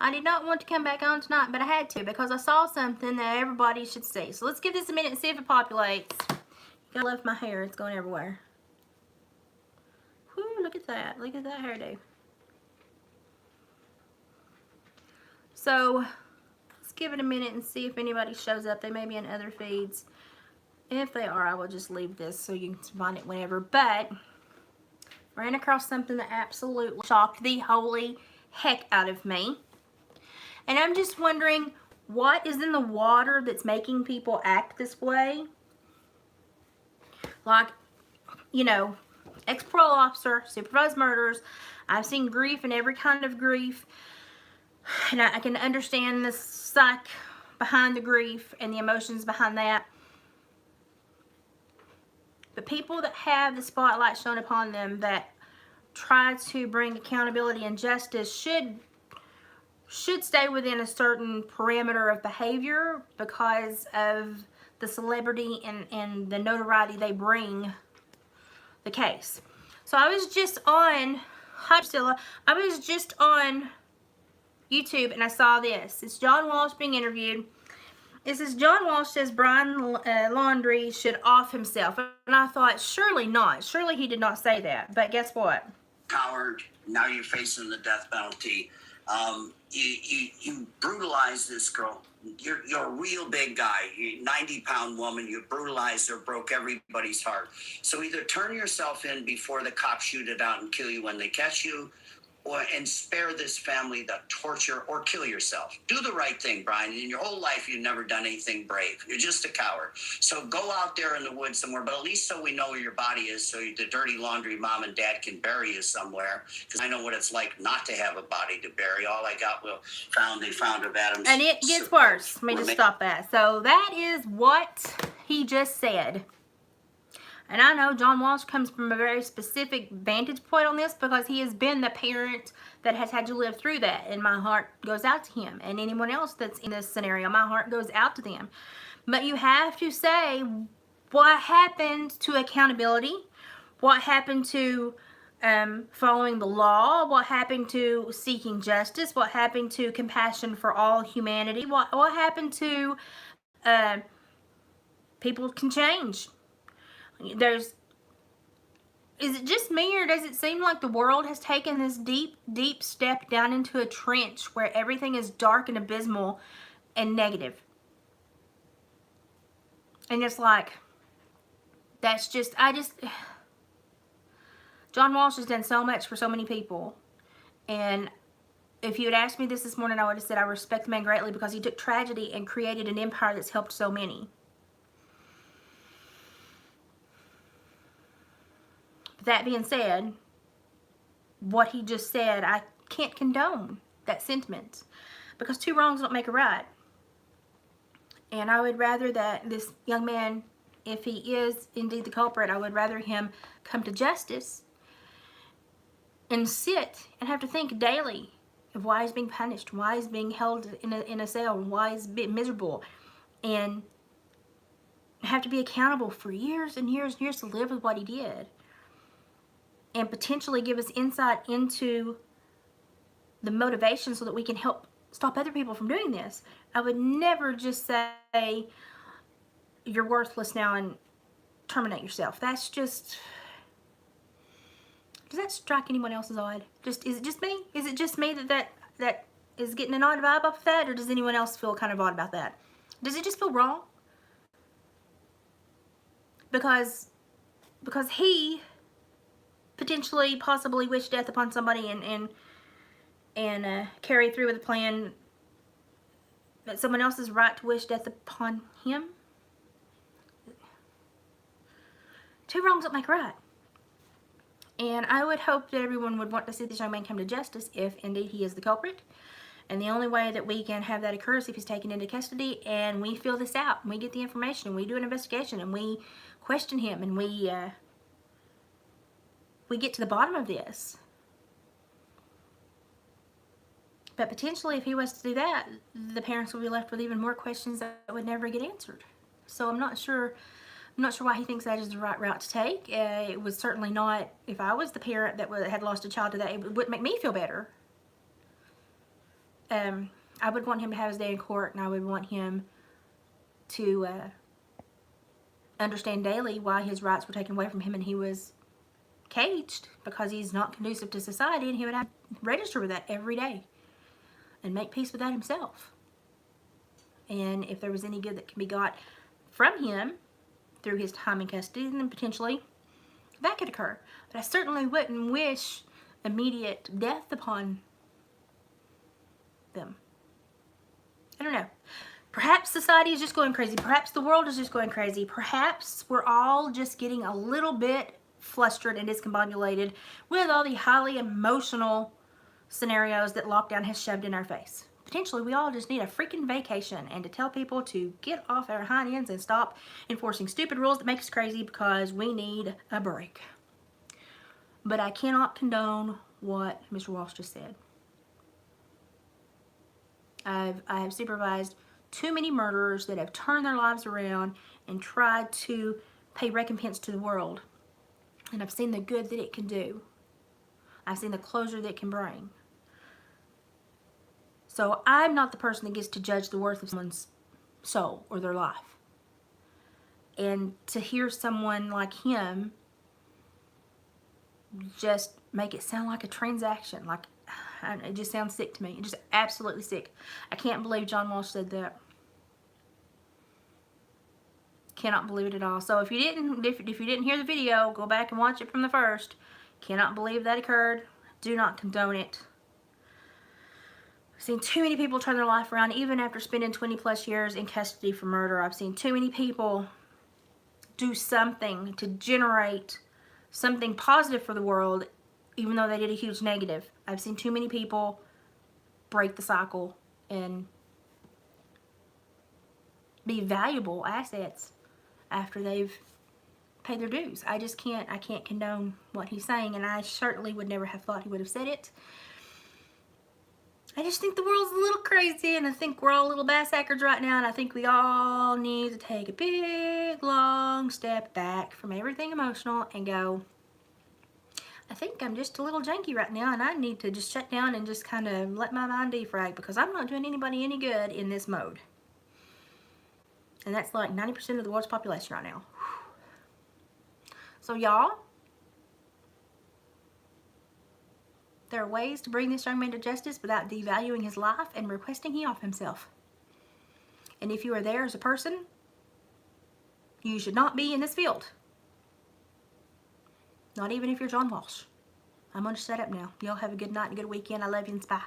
I did not want to come back on tonight, but I had to because I saw something that everybody should see. So let's give this a minute and see if it populates. I love my hair. It's going everywhere. Whew, look at that. Look at that hairdo. So let's give it a minute and see if anybody shows up. They may be in other feeds. If they are, I will just leave this so you can find it whenever. But ran across something that absolutely shocked the holy heck out of me. And I'm just wondering, what is in the water that's making people act this way? Like, you know, ex-parole officer, supervised murders. I've seen grief and every kind of grief. And I can understand the psych behind the grief and the emotions behind that. But people that have the spotlight shown upon them that try to bring accountability and justice should stay within a certain parameter of behavior because of the celebrity and the notoriety they bring the case. So I was just on, hi Priscilla, I was just on YouTube and I saw this. It's John Walsh being interviewed. It says, John Walsh says Brian Laundrie should off himself. And I thought, surely not. Surely he did not say that. But guess what? Coward, now you're facing the death penalty. You brutalized this girl. You're a real big guy. You're a 90-pound woman. You brutalized her, broke everybody's heart. So either turn yourself in before the cops shoot it out and kill you when they catch you, and spare this family the torture, or kill yourself. Do the right thing, Brian. In your whole life, you've never done anything brave. You're just a coward. So go out there in the woods somewhere, but at least so we know where your body is, so the dirty laundry mom and dad can bury you somewhere. Because I know what it's like not to have a body to bury. All I got they found of Adam's. And it gets worse. Let me just stop that. So that is what he just said. And I know John Walsh comes from a very specific vantage point on this because he has been the parent that has had to live through that. And my heart goes out to him. And anyone else that's in this scenario, my heart goes out to them. But you have to say what happened to accountability, what happened to following the law, what happened to seeking justice, what happened to compassion for all humanity, what happened to people can change. Is it just me, or does it seem like the world has taken this deep step down into a trench where everything is dark and abysmal and negative? And it's like, that's just, John Walsh has done so much for so many people. And if you had asked me this morning, I would have said I respect the man greatly because he took tragedy and created an empire that's helped so many. That being said, what he just said, I can't condone that sentiment because two wrongs don't make a right. And I would rather that this young man, if he is indeed the culprit, I would rather him come to justice and sit and have to think daily of why he's being punished, why he's being held in a cell, why he's being miserable, and have to be accountable for years and years and years to live with what he did. And potentially give us insight into the motivation so that we can help stop other people from doing this. I would never just say, you're worthless now and terminate yourself. That's just, does that strike anyone else as odd? Is it just me? Is it just me that is getting an odd vibe off of that? Or does anyone else feel kind of odd about that? Does it just feel wrong? Because he potentially, possibly wish death upon somebody and carry through with a plan that someone else is right to wish death upon him. Two wrongs don't make right. And I would hope that everyone would want to see this young man come to justice if indeed he is the culprit. And the only way that we can have that occur is if he's taken into custody and we fill this out and we get the information and we do an investigation and we question him and we get to the bottom of this. But potentially, if he was to do that, the parents would be left with even more questions that would never get answered. So I'm not sure why he thinks that is the right route to take. It was certainly not, if I was the parent that had lost a child to that, it wouldn't make me feel better. I would want him to have his day in court, and I would want him to understand daily why his rights were taken away from him and he was caged because he's not conducive to society, and he would have to register with that every day and make peace with that himself. And if there was any good that can be got from him through his time in custody, then potentially that could occur. But I certainly wouldn't wish immediate death upon them. I don't know. Perhaps society is just going crazy. Perhaps the world is just going crazy. Perhaps we're all just getting a little bit flustered and discombobulated with all the highly emotional scenarios that lockdown has shoved in our face. Potentially, we all just need a freaking vacation and to tell people to get off our hind ends and stop enforcing stupid rules that make us crazy because we need a break. But I cannot condone what Mr. Walsh just said. I have supervised too many murderers that have turned their lives around and tried to pay recompense to the world. And I've seen the good that it can do. I've seen the closure that it can bring. So I'm not the person that gets to judge the worth of someone's soul or their life. And to hear someone like him just make it sound like a transaction, like it just sounds sick to me. It just absolutely sick. I can't believe John Walsh said that. Cannot believe it at all. So if you didn't hear the video, go back and watch it from the first. Cannot believe that occurred. Do not condone it. I've seen too many people turn their life around even after spending 20 plus years in custody for murder. I've seen too many people do something to generate something positive for the world even though they did a huge negative. I've seen too many people break the cycle and be valuable assets after they've paid their dues. I can't condone what he's saying, and I certainly would never have thought he would have said it. I just think the world's a little crazy, and I think we're all little bassackards right now, and I think we all need to take a big, long step back from everything emotional and go, I think I'm just a little janky right now, and I need to just shut down and just kind of let my mind defrag because I'm not doing anybody any good in this mode. And that's like 90% of the world's population right now. So y'all, there are ways to bring this young man to justice without devaluing his life and requesting he off himself. And if you are there as a person, you should not be in this field. Not even if you're John Walsh. I'm going to shut up now. Y'all have a good night and a good weekend. I love you and bye.